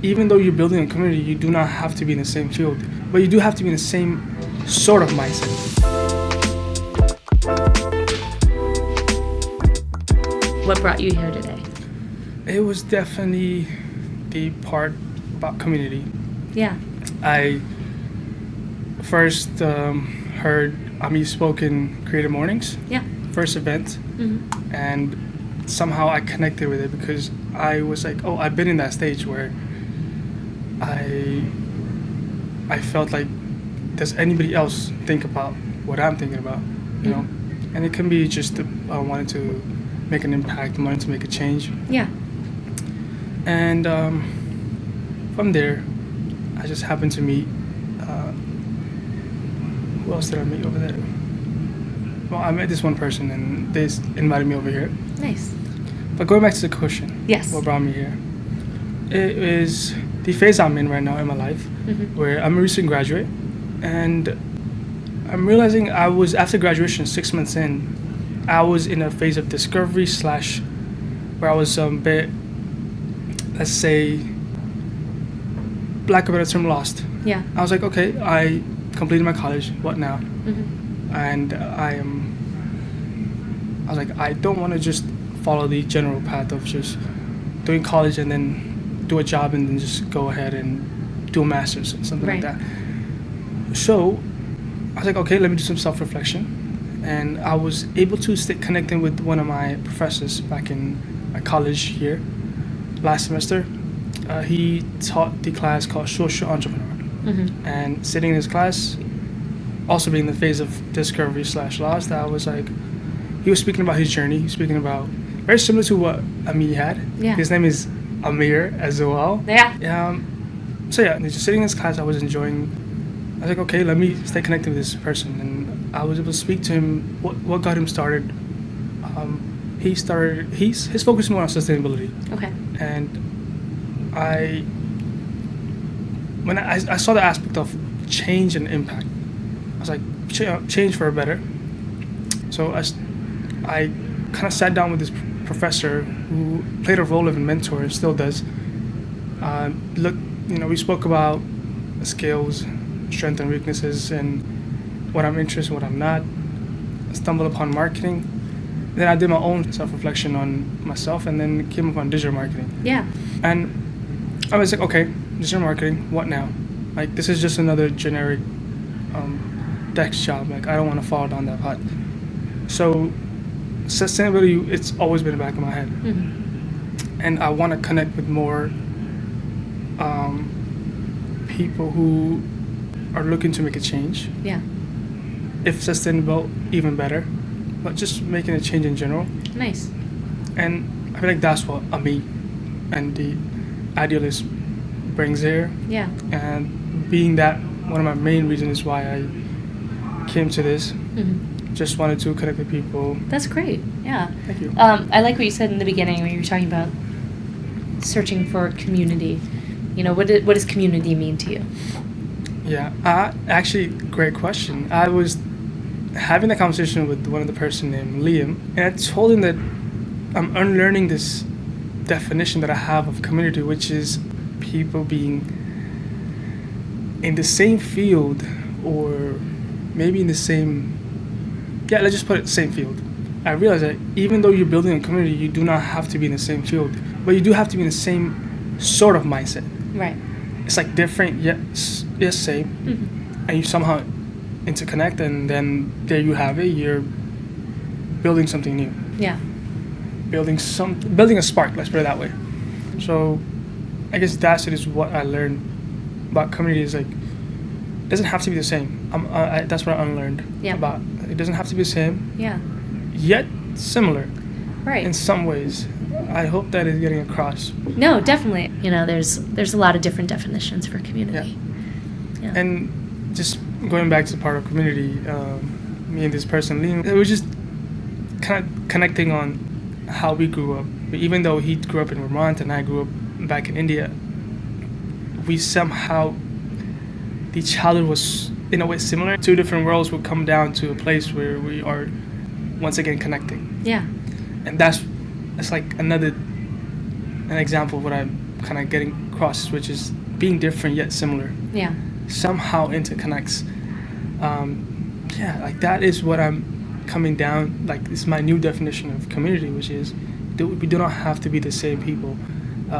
even though you're building a community, you do not have to be in the same field, but you do have to be in the same sort of mindset. What brought you here today? It was definitely the part about community. Yeah. I first heard Ami spoke in Creative Mornings, Yeah. first event, Mm-hmm. and somehow I connected with it because I was like, oh, I've been in that stage where I felt like, does anybody else think about what I'm thinking about, you know? And it can be just wanting to make an impact, wanting to make a change. Yeah. And from there, I just happened to meet, who else did I meet over there? Well, I met this one person and they invited me over here. Nice. But going back to the question, Yes. what brought me here? It is the phase I'm in right now in my life, where I'm a recent graduate, and I'm realizing I was, after graduation, 6 months in, I was in a phase of discovery / where I was a bit, let's say, lack of a better term, lost. Yeah. I was like, okay, I completed my college, what now? Mm-hmm. And I was like, I don't want to just follow the general path of just doing college and then do a job and then just go ahead and do a master's or something like Right. that. So I was like, okay, let me do some self-reflection. And I was able to stay connected with one of my professors back in my college year, last semester. He taught the class called Social Entrepreneur. Mm-hmm. And sitting in his class, also being in the phase of discovery / lost, I was like, he was speaking about his journey. He was speaking about, very similar to what Ami had. Yeah. His name is Amir as well. Yeah. So yeah, just sitting in this class, I was enjoying. I was like, okay, let me stay connected with this person, and I was able to speak to him. What got him started? His focus is more on sustainability, Okay. and when I saw the aspect of change and impact, I was like, change for a better. So I kind of sat down with this professor who played a role of a mentor and still does. We spoke about skills, strengths and weaknesses, and what I'm interested in, what I'm not. I stumbled upon marketing. Then I did my own self-reflection on myself, and then came upon digital marketing. Yeah. And I was like, okay, digital marketing, what now? Like, this is just another generic desk job. Like, I don't want to fall down that path. So sustainability, it's always been in the back of my head. Mm-hmm. And I want to connect with more people who are looking to make a change. Yeah. If sustainable, even better. But just making a change in general. Nice. And I feel like that's what Ami and the idealist brings here. Yeah. And being that one of my main reasons why I came to this. Mm-hmm. Just wanted to connect with people. That's great. Yeah. Thank you. I like what you said in the beginning when you were talking about searching for community. You know, what does community mean to you? Yeah, actually, great question. I was having a conversation with one of the person named Liam, and I told him that I'm unlearning this definition that I have of community, which is people being in the same field, or maybe in the same, let's just put it same field. I realized that even though you're building a community, you do not have to be in the same field, but you do have to be in the same sort of mindset. Right. It's like different, yet same, Mm-hmm. and you somehow interconnect, and then there you have it. You're building something new. Yeah. Building a spark. Let's put it that way. So, I guess that's what I learned about community. Is like, it doesn't have to be the same. That's what I unlearned about. It doesn't have to be the same. Yeah. Yet similar. Right. In some ways. I hope that is getting across. No, definitely. You know, there's a lot of different definitions for community. Yeah. And just going back to the part of community, me and this person, Liam, it was just kind of connecting on how we grew up. Even though he grew up in Vermont and I grew up back in India, we somehow, the childhood was in a way similar. Two different worlds would come down to a place where we are once again connecting. Yeah. And that's like an example of what I'm kind of getting across, which is being different yet similar, Yeah. somehow interconnects. Like that is what I'm coming down. Like, it's my new definition of community, which is we do not have to be the same people.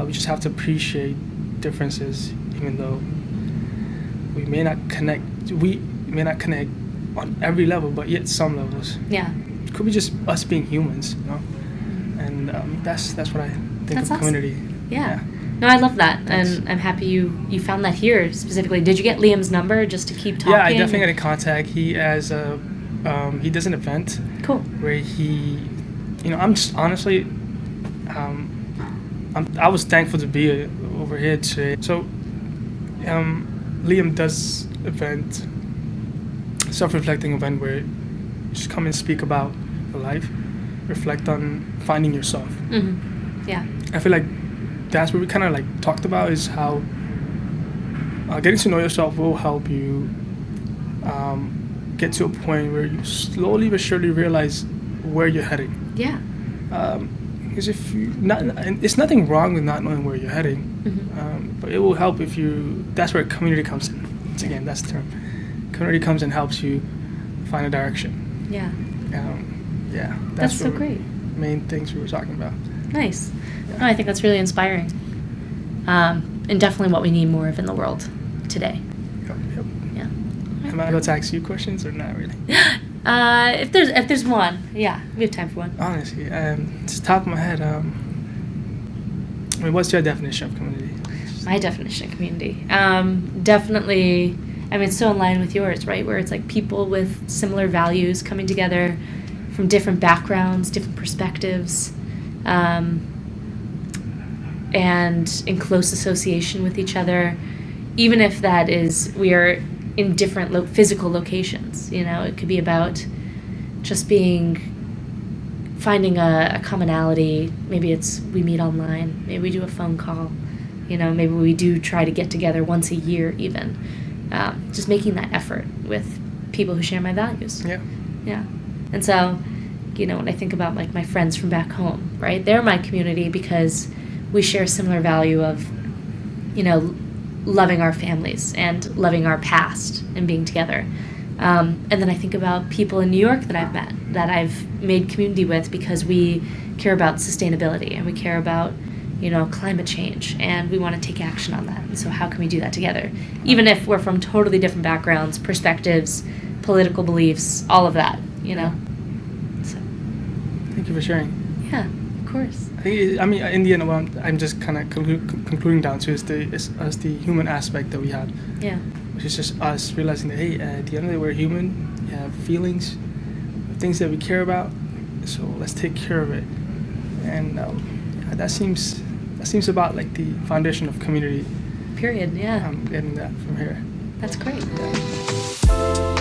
We just have to appreciate differences, even though we may not connect. We may not connect on every level, but yet some levels. Yeah. It could be just us being humans, And that's what I think That's of awesome. community. Yeah. No, I love that, Thanks. and I'm happy you found that here specifically. Did you get Liam's number just to keep talking? Yeah, I definitely got in contact. He has he does an event Cool. where he, I'm just honestly, I was thankful to be over here today. So, Liam does event, self-reflecting event where you just come and speak about your life, reflect on finding yourself. Mm-hmm. Yeah. I feel like that's what we kind of like talked about, is how getting to know yourself will help you get to a point where you slowly but surely realize where you're heading. Yeah. Because if you it's nothing wrong with not knowing where you're heading, but it will help if you. That's where community comes in. Again, that's the term. Community comes and helps you find a direction. Yeah. That's so what great. Main things we were talking about. Nice. Yeah. No, I think that's really inspiring, and definitely what we need more of in the world today. Yep. Yeah. Am I able to ask you questions or not really? If there's one, yeah, we have time for one. Honestly, just top of my head, what's your definition of community? My definition of community, definitely. I mean, it's so in line with yours, right? Where it's like people with similar values coming together from different backgrounds, different perspectives, and in close association with each other, even if that is we are in different physical locations. It could be about just finding a commonality. Maybe it's we meet online, maybe we do a phone call, maybe we do try to get together once a year even. Just making that effort with people who share my values. Yeah. Yeah. And so, when I think about like my friends from back home, right? They're my community because we share a similar value of, loving our families and loving our past and being together. And then I think about people in New York that I've met, that I've made community with because we care about sustainability and we care about, climate change, and we want to take action on that. And so how can we do that together? Even if we're from totally different backgrounds, perspectives, political beliefs, all of that, So. Thank you for sharing. Yeah, of course. I mean, in the end, what I'm just kind of concluding down to is the human aspect that we have, Yeah. which is just us realizing that, hey, at the end of the day, we're human. We have feelings, things that we care about. So let's take care of it. And that seems about like the foundation of community. Period. Yeah. I'm getting that from here. That's great. Yeah.